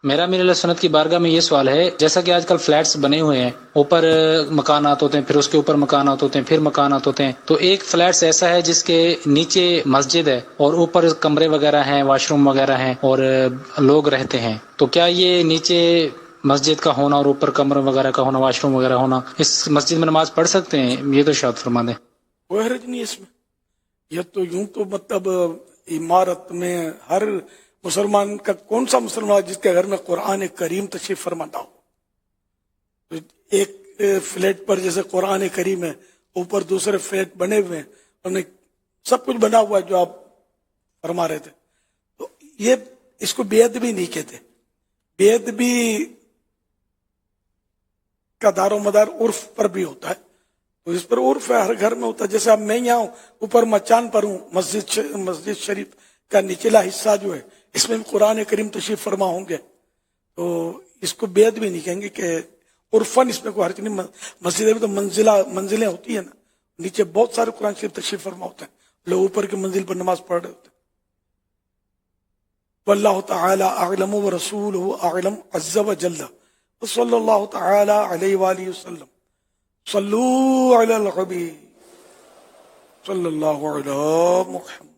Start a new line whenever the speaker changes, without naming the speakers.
میرا امیر علیہ سنت کی بارگاہ میں یہ سوال ہے، جیسا کہ آج کل فلیٹس بنے ہوئے ہیں، اوپر مکانات ہوتے ہیں، پھر اس کے اوپر مکانات ہوتے ہیں، پھر مکانات ہوتے ہیں، تو ایک فلیٹس ایسا ہے جس کے نیچے مسجد ہے اور اوپر کمرے وغیرہ ہیں، واش روم وغیرہ ہیں اور لوگ رہتے ہیں، تو کیا یہ نیچے مسجد کا ہونا اور اوپر کمرے وغیرہ کا ہونا، واش روم وغیرہ ہونا، اس مسجد میں نماز پڑھ سکتے ہیں؟ یہ تو ارشاد فرما دیں۔
کوئی حرج نہیں اس میں۔ یہ تو یوں تو مطلب عمارت میں ہر مسلمان کا، کون سا مسلمان جس کے گھر میں قرآن کریم تشریف فرما نہ ہو؟ ایک فلیٹ پر جیسے قرآن کریم ہے، اوپر دوسرے فلیٹ بنے ہوئے ہیں، انہوں نے سب کچھ بنا ہوا ہے جو آپ فرما رہے تھے، تو یہ اس کو بے ادبی نہیں کہتے۔ بے ادبی کا دار و مدار عرف پر بھی ہوتا ہے، تو اس پر عرف ہے، ہر گھر میں ہوتا ہے۔ جیسے اب میں یہاں ہوں، اوپر مچان پر ہوں، مسجد شریف کا نچلا حصہ جو ہے اس میں قرآن کریم تشریف فرما ہوں گے، تو اس کو بے ادبی نہیں کہیں گے کہ عرفاً اس میں کوئی حرج نہیں۔ مسجد میں تو منزلیں ہوتی ہیں نا، نیچے بہت سارے قرآن شریف تشریف فرما ہوتے ہیں، لوگ اوپر کی منزل پر نماز پڑھ رہے ہوتے ہیں۔ واللہ تعالی اعلم ورسولہ اعلم عز وجل، صلی اللہ تعالی علیہ وآلہ وسلم۔ صلو علی الحبیب صلی اللہ علی محمد۔